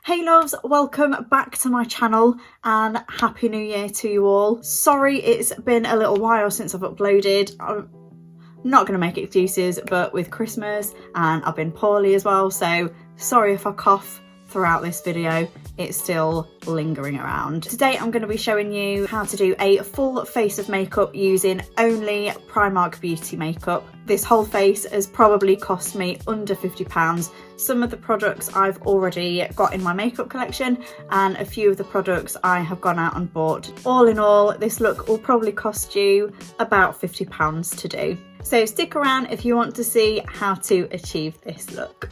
Hey loves, welcome back to my channel and happy new year to you all. Sorry it's been a little while since I've uploaded. I'm not going to make excuses, but with Christmas and I've been poorly as well, so sorry if I cough throughout this video. It's still lingering around. Today I'm going to be showing you how to do a full face of makeup using only Primark Beauty Makeup. This whole face has probably cost me under £50. Some of the products I've already got in my makeup collection and a few of the products I have gone out and bought. All in all, this look will probably cost you about £50 to do. So stick around if you want to see how to achieve this look.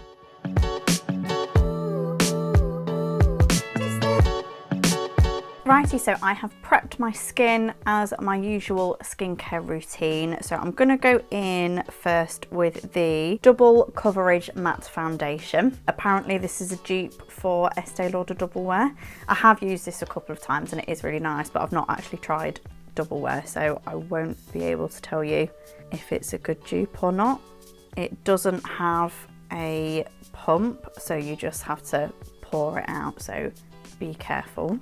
Righty, so I have prepped my skin as my usual skincare routine. So I'm going to go in first with the Double Coverage Matte Foundation. Apparently this is a dupe for Estee Lauder Double Wear. I have used this a couple of times and it is really nice, but I've not actually tried Double Wear, so I won't be able to tell you if it's a good dupe or not. It doesn't have a pump, so you just have to pour it out, so be careful.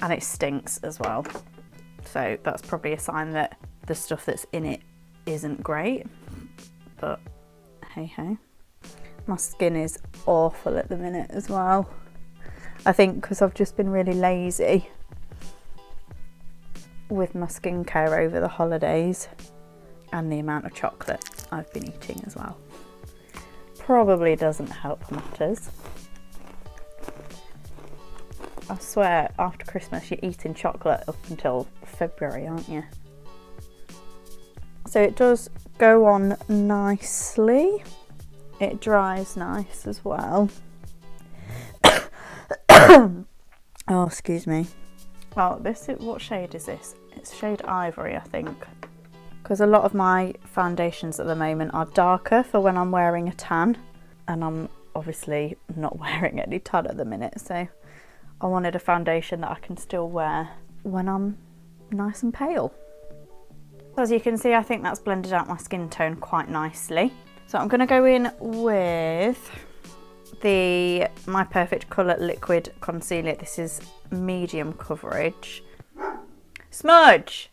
And it stinks as well, so that's probably a sign that the stuff that's in it isn't great, but hey ho. My skin is awful at the minute as well. I think because I've just been really lazy with my skincare over the holidays and the amount of chocolate I've been eating as well. Probably doesn't help matters. I swear, after Christmas you're eating chocolate up until February, aren't you? So it does go on nicely. It dries nice as well. Oh, excuse me. Well, what shade is this? It's shade Ivory, I think. Because a lot of my foundations at the moment are darker for when I'm wearing a tan. And I'm obviously not wearing any tan at the minute, so I wanted a foundation that I can still wear when I'm nice and pale. As you can see, I think that's blended out my skin tone quite nicely. So I'm going to go in with the My Perfect Colour Liquid Concealer. This is medium coverage. Smudge!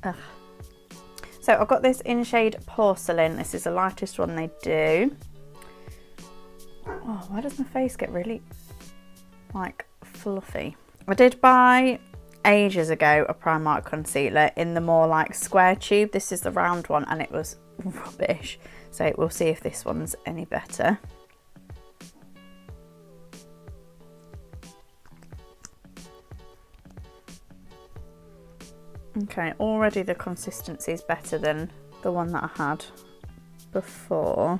Ugh. So I've got this in shade Porcelain. This is the lightest one they do. Oh, why does my face get really, like, fluffy? I did buy ages ago a Primark concealer in the more like square tube. This is the round one and it was rubbish. So we'll see if this one's any better. Okay, already the consistency is better than the one that I had before.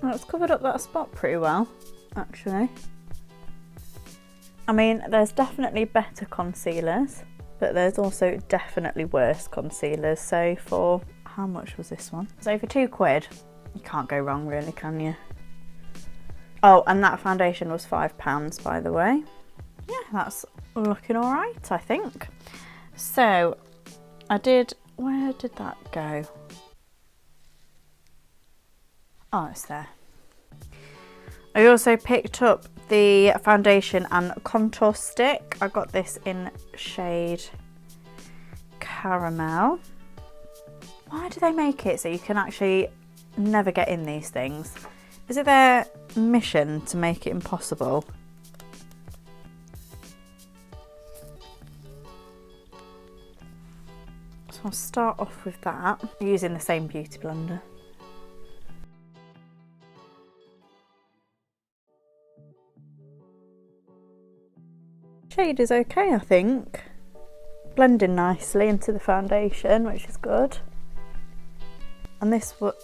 Well, it's covered up that spot pretty well, actually. I mean, there's definitely better concealers, but there's also definitely worse concealers. So for, how much was this one? So for £2, you can't go wrong really, can you? Oh, and that foundation was £5, by the way. Yeah, that's looking all right, I think. So where did that go? Oh, it's there. I also picked up the foundation and contour stick. I got this in shade Caramel. Why do they make it so you can actually never get in these things? Is it their mission to make it impossible? So I'll start off with that, using the same beauty blender. Shade is okay, I think. Blending nicely into the foundation, which is good. And this was,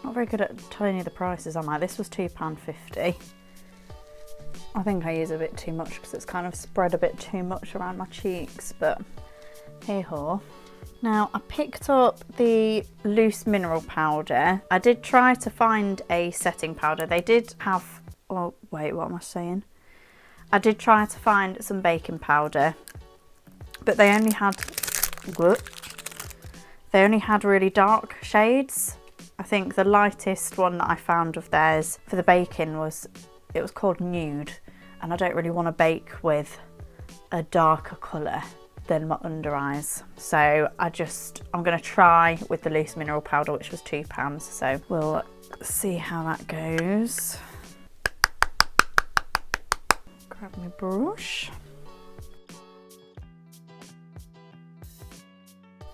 not very good at telling you the prices, am I? This was £2.50. I think I use a bit too much because it's kind of spread a bit too much around my cheeks, but hey ho. Now I picked up the loose mineral powder. I did try to find a setting powder. They did have, oh wait, what am I saying? I did try to find some baking powder, but they only had really dark shades. I think the lightest one that I found of theirs for the baking was called Nude, and I don't really want to bake with a darker colour than my under eyes. So I'm going to try with the loose mineral powder, which was £2. So we'll see how that goes. Grab my brush.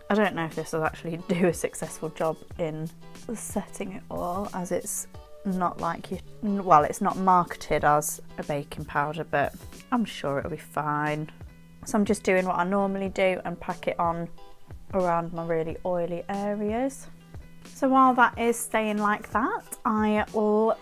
I don't know if this will actually do a successful job in setting it all, as it's not like it's not marketed as a baking powder, but I'm sure it'll be fine. So I'm just doing what I normally do and pack it on around my really oily areas. So while that is staying like that, I will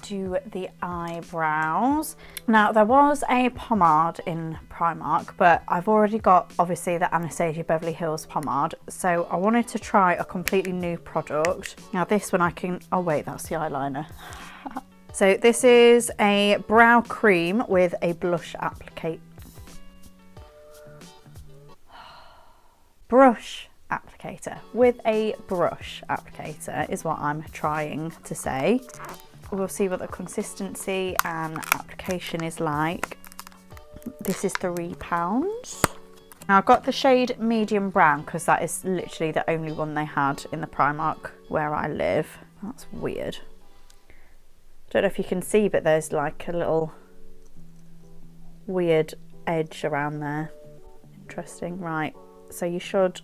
do the eyebrows. Now there was a pomade in Primark, but I've already got obviously the Anastasia Beverly Hills pomade, so I wanted to try a completely new product. Now this one I can, oh wait, that's the eyeliner. So this is a brow cream with a blush applicator. Brush applicator with a brush applicator is what I'm trying to say. We'll see what the consistency and application is like. This is £3. Now I've got the shade medium brown because that is literally the only one they had in the Primark where I live. That's weird. Don't know if you can see, but there's like a little weird edge around there. Interesting. Right, so you should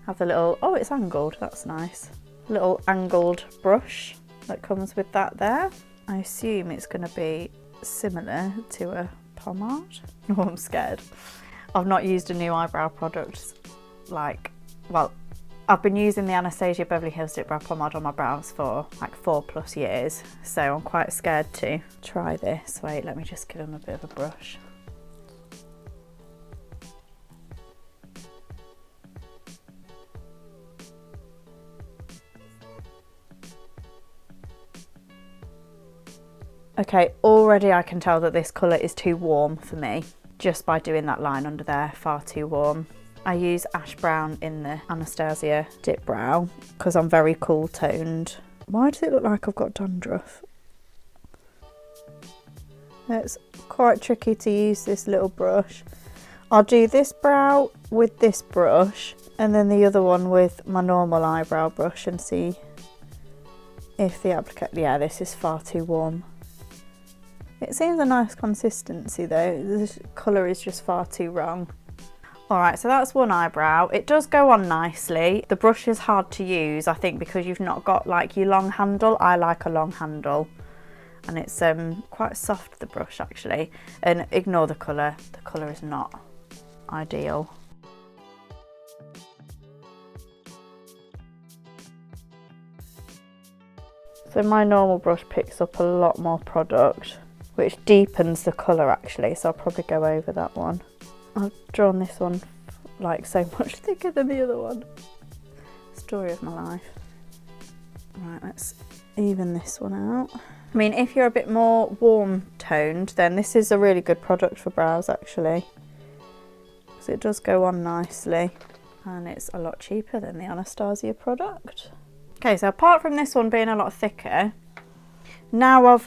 have the little, oh, it's angled, that's nice. Little angled brush that comes with that there. I assume it's going to be similar to a pomade. Oh, I'm scared. I've not used a new eyebrow product, like, well, I've been using the Anastasia Beverly Hills Dip Brow Pomade on my brows for like 4+ years, so I'm quite scared to try this. Wait, let me just give them a bit of a brush. Okay, already I can tell that this colour is too warm for me, just by doing that line under there, far too warm. I use ash brown in the Anastasia Dip Brow because I'm very cool toned. Why does it look like I've got dandruff? It's quite tricky to use this little brush. I'll do this brow with this brush and then the other one with my normal eyebrow brush and see if the applicator, yeah, this is far too warm. It seems a nice consistency though, the colour is just far too wrong. Alright, so that's one eyebrow. It does go on nicely. The brush is hard to use, I think, because you've not got like your long handle. I like a long handle. And it's quite soft, the brush actually. And ignore the colour is not ideal. So my normal brush picks up a lot more product, which deepens the colour actually, so I'll probably go over that one. I've drawn this one like so much thicker than the other one. Story of my life. Right, let's even this one out. I mean, if you're a bit more warm toned, then this is a really good product for brows actually, because it does go on nicely and it's a lot cheaper than the Anastasia product. Okay, so apart from this one being a lot thicker, now I've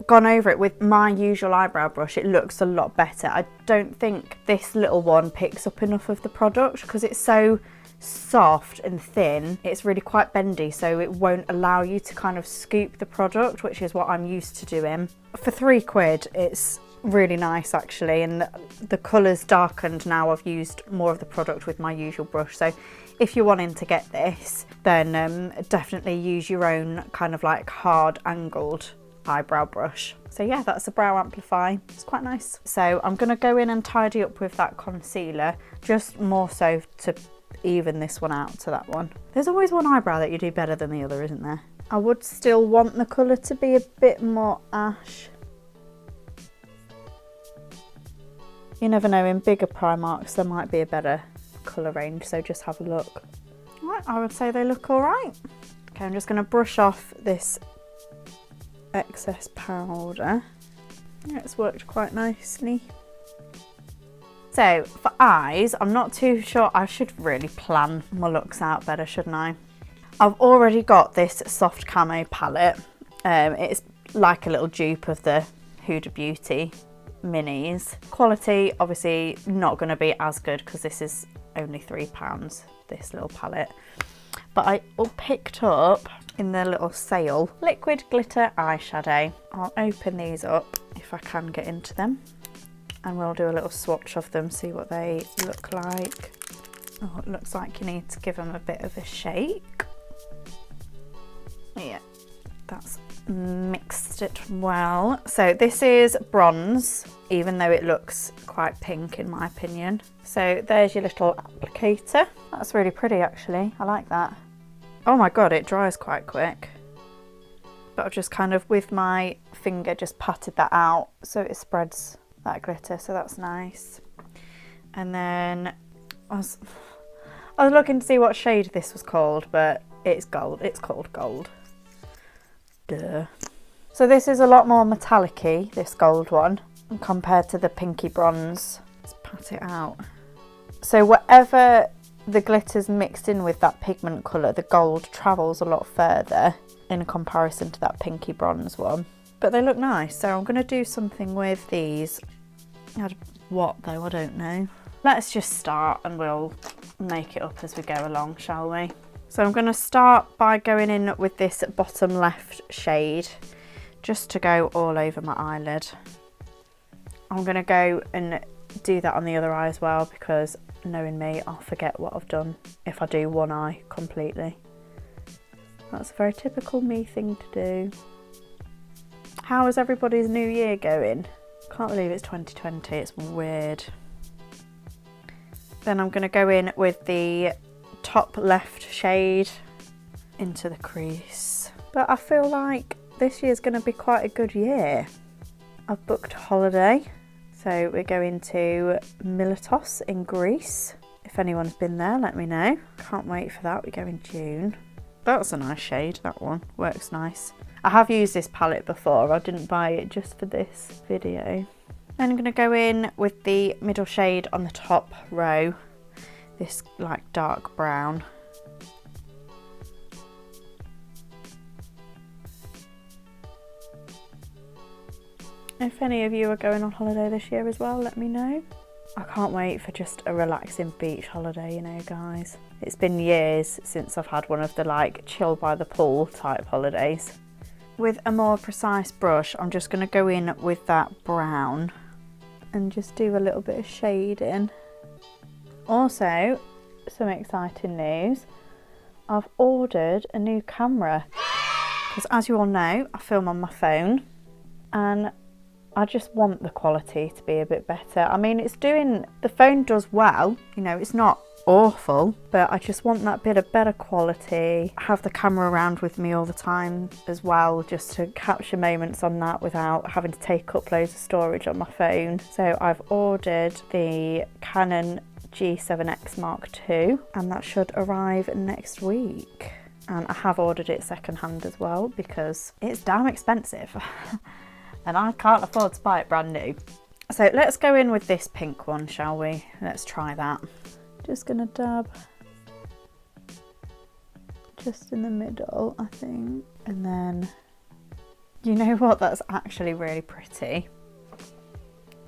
gone over it with my usual eyebrow brush, it looks a lot better. I don't think this little one picks up enough of the product because it's so soft and thin. It's really quite bendy, so it won't allow you to kind of scoop the product, which is what I'm used to doing. For £3, it's really nice actually, and the colour's darkened now I've used more of the product with my usual brush. So if you're wanting to get this, then definitely use your own kind of like hard angled eyebrow brush. So yeah, that's a brow amplify. It's quite nice. So I'm going to go in and tidy up with that concealer, just more so to even this one out to that one. There's always one eyebrow that you do better than the other, isn't there? I would still want the colour to be a bit more ash. You never know, in bigger Primarks there might be a better colour range, so just have a look. Right, I would say they look all right. Okay, I'm just going to brush off this excess powder. Yeah, it's worked quite nicely. So for eyes, I'm not too sure. I should really plan my looks out better, shouldn't I? I've already got this soft camo palette. It's like a little dupe of the Huda Beauty minis. Quality, obviously not going to be as good because this is only £3, this little palette. But I picked up in the little sale liquid glitter eyeshadow. I'll open these up if I can get into them, and we'll do a little swatch of them, see what they look like. Oh, it looks like you need to give them a bit of a shake. Yeah, that's mixed it well. So this is bronze, even though it looks quite pink in my opinion. So there's your little applicator. That's really pretty actually, I like that. Oh my god, it dries quite quick. But I've just kind of with my finger just patted that out so it spreads that glitter, so that's nice. And then I was looking to see what shade this was called, but it's gold. It's called gold. Duh. So this is a lot more metallic-y, this gold one, compared to the pinky bronze. Let's pat it out. So whatever the glitter's mixed in with that pigment colour, the gold travels a lot further in comparison to that pinky bronze one. But they look nice, so I'm going to do something with these. What though, I don't know. Let's just start and we'll make it up as we go along, shall we? So I'm going to start by going in with this bottom left shade, just to go all over my eyelid. I'm going to go and do that on the other eye as well, because knowing me, I'll forget what I've done if I do one eye completely. That's a very typical me thing to do. How is everybody's new year going? Can't believe it's 2020, it's weird. Then I'm going to go in with the top left shade into the crease. But I feel like this year's going to be quite a good year. I've booked a holiday, so we're going to Miletos in Greece. If anyone's been there, let me know. Can't wait for that. We go in June. That's a nice shade, that one. Works nice. I have used this palette before. I didn't buy it just for this video. Then I'm going to go in with the middle shade on the top row. This like dark brown. If any of you are going on holiday this year as well, let me know. I can't wait for just a relaxing beach holiday, you know, guys. It's been years since I've had one of the like chill by the pool type holidays. With a more precise brush, I'm just going to go in with that brown and just do a little bit of shading. Also, some exciting news. I've ordered a new camera because, as you all know, I film on my phone and I just want the quality to be a bit better. I mean, the phone does well, you know, it's not awful, but I just want that bit of better quality. I have the camera around with me all the time as well, just to capture moments on that without having to take up loads of storage on my phone. So I've ordered the Canon G7X Mark II and that should arrive next week. And I have ordered it secondhand as well because it's damn expensive and I can't afford to buy it brand new. So let's go in with this pink one, shall we? Let's try that. Just gonna dab just in the middle, I think. And then, you know what, that's actually really pretty.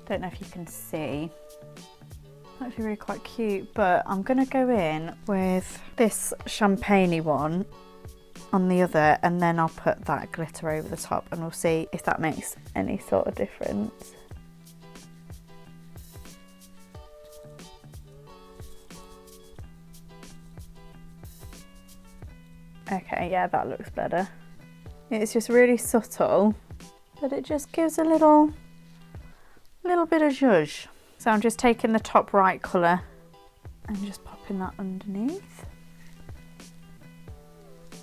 Don't know if you can see. Actually really quite cute, but I'm gonna go in with this champagne-y one on the other, and then I'll put that glitter over the top and we'll see if that makes any sort of difference. Okay, yeah, that looks better. It's just really subtle, but it just gives a little bit of zhuzh. So I'm just taking the top right colour and just popping that underneath.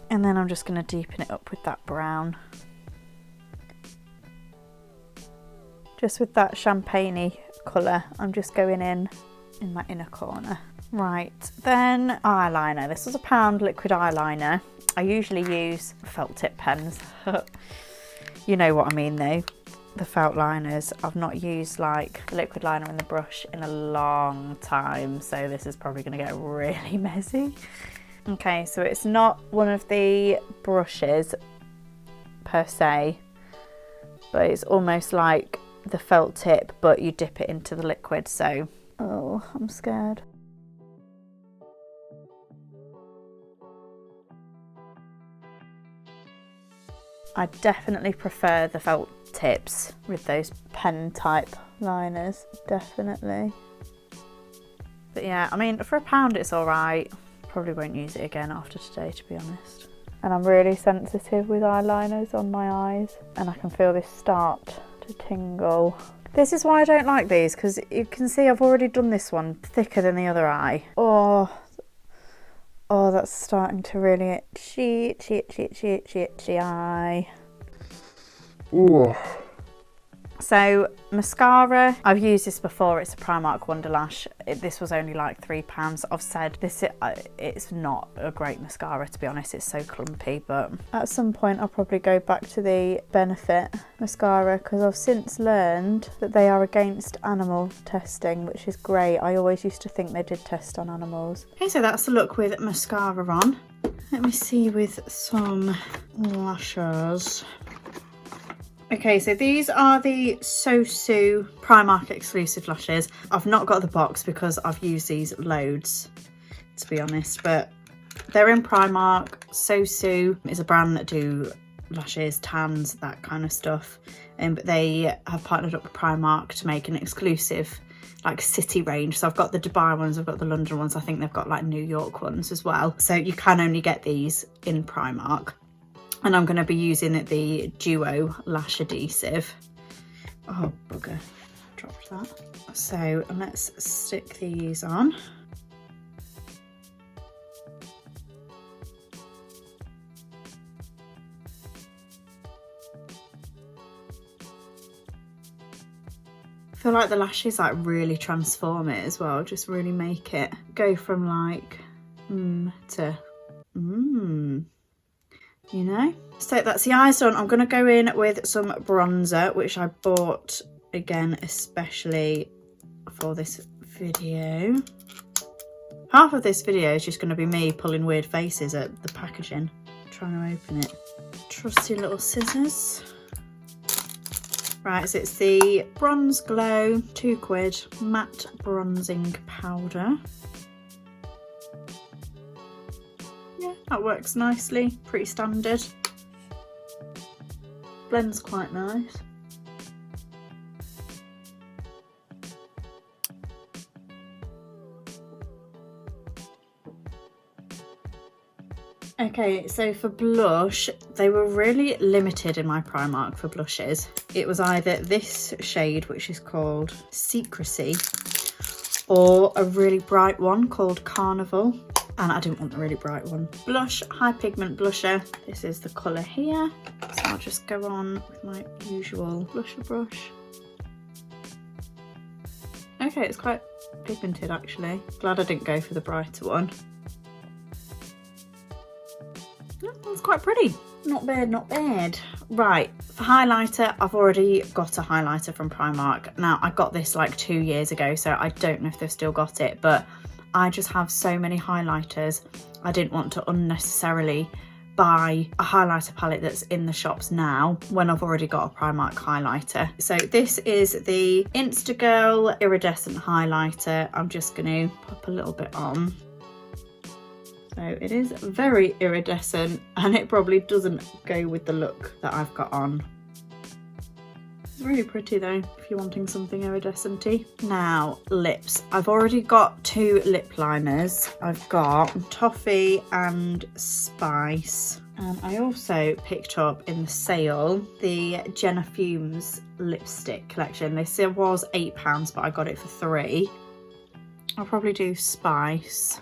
And then I'm just going to deepen it up with that brown. Just with that champagne-y colour, I'm just going in my inner corner. Right, then eyeliner. This was £1 liquid eyeliner. I usually use felt tip pens. You know what I mean though, the felt liners. I've not used like the liquid liner and the brush in a long time, so this is probably going to get really messy. Okay, so it's not one of the brushes per se, but it's almost like the felt tip, but you dip it into the liquid, so... Oh, I'm scared. I definitely prefer the felt tips with those pen type liners, definitely. But yeah, I mean, for £1 it's all right. Probably won't use it again after today, to be honest. And I'm really sensitive with eyeliners on my eyes, and I can feel this start to tingle. This is why I don't like these, because you can see I've already done this one thicker than the other eye. Oh, that's starting to really itchy eye. Ooh. So mascara, I've used this before, it's a Primark Wonderlash. This was only like £3. I've said this, it's not a great mascara, to be honest, it's so clumpy, but at some point I'll probably go back to the Benefit mascara, because I've since learned that they are against animal testing, which is great. I always used to think they did test on animals. Okay, so that's the look with mascara on. Let me see with some lashes. Okay, so these are the Sosu Primark exclusive lashes. I've not got the box because I've used these loads, to be honest, but they're in Primark. Sosu is a brand that do lashes, tans, that kind of stuff. But they have partnered up with Primark to make an exclusive like city range. So I've got the Dubai ones, I've got the London ones, I think they've got like New York ones as well. So you can only get these in Primark. And I'm going to be using the Duo Lash Adhesive. Oh, bugger. Dropped that. So let's stick these on. I feel like the lashes like really transform it as well. Just really make it go from like to you know. So that's the eyes done. I'm going to go in with some bronzer, which I bought again especially for this video. Half of this video is just going to be me pulling weird faces at the packaging, trying to open it. Trusty little scissors. Right, so it's the Bronze Glow £2 matte bronzing powder. Yeah, that works nicely, pretty standard. Blends quite nice. Okay, so for blush, they were really limited in my Primark for blushes. It was either this shade, which is called Secrecy, or a really bright one called Carnival. And I didn't want the really bright one. Blush, high pigment blusher. This is the colour here. So I'll just go on with my usual blusher brush. Okay, it's quite pigmented actually. Glad I didn't go for the brighter one. That's quite pretty. Not bad, not bad. Right, for highlighter, I've already got a highlighter from Primark. Now, I got this like 2 years ago, so I don't know if they've still got it, but I just have so many highlighters. I didn't want to unnecessarily buy a highlighter palette that's in the shops now when I've already got a Primark highlighter. So this is the Instagirl Iridescent Highlighter. I'm just going to pop a little bit on. So it is very iridescent and it probably doesn't go with the look that I've got on. It's really pretty though, if you're wanting something iridescent-y. Now, lips. I've already got 2 lip liners. I've got Toffee and Spice. And I also picked up in the sale the Jenna Fumes lipstick collection. This was £8, but I got it for £3. I'll probably do Spice.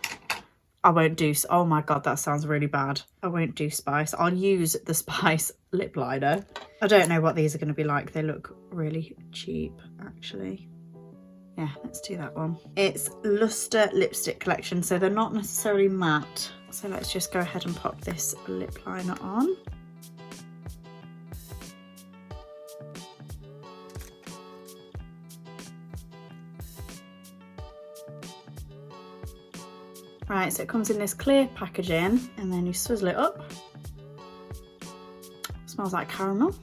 I won't do, oh my god, that sounds really bad. I won't do Spice. I'll use the Spice lip liner. I don't know what these are going to be like. They look really cheap, actually. Yeah, let's do that one. It's Luster Lipstick Collection, so they're not necessarily matte. So let's just go ahead and pop this lip liner on. Right, so it comes in this clear packaging and then you swizzle it up. Smells like caramel.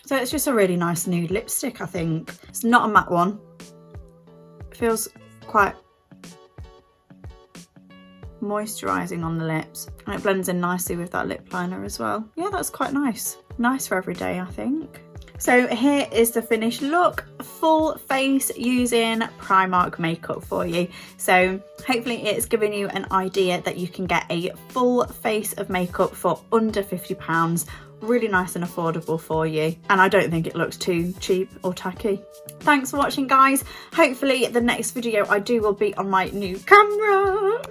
So it's just a really nice nude lipstick, I think. It's not a matte one. It feels quite moisturising on the lips. And it blends in nicely with that lip liner as well. Yeah, that's quite nice. Nice for every day, I think. So here is the finished look, full face using Primark makeup for you. So hopefully it's given you an idea that you can get a full face of makeup for under £50. Really nice and affordable for you. And I don't think it looks too cheap or tacky. Thanks for watching, guys. Hopefully the next video I do will be on my new camera.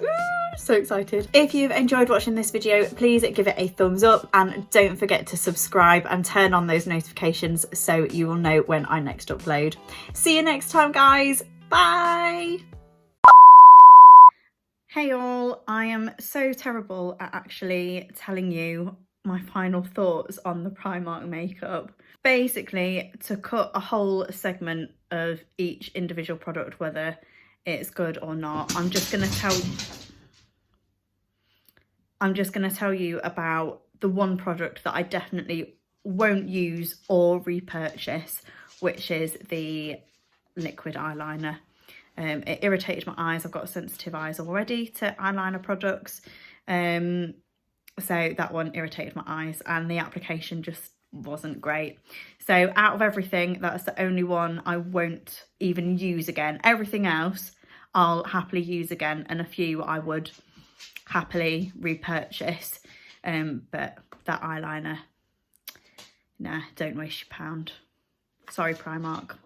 So excited. If you've enjoyed watching this video, please give it a thumbs up and don't forget to subscribe and turn on those notifications so you will know when I next upload. See you next time, guys. Bye. Hey all, I am so terrible at actually telling you my final thoughts on the Primark makeup. Basically, to cut a whole segment of each individual product, whether it's good or not, I'm just going to tell you about the one product that I definitely won't use or repurchase, which is the liquid eyeliner. It irritated my eyes. I've got sensitive eyes already to eyeliner products. So that one irritated my eyes and the application just wasn't great. So out of everything, that's the only one I won't even use again. Everything else I'll happily use again, and a few I would happily repurchase. But that eyeliner, nah, don't waste your pound. Sorry, Primark.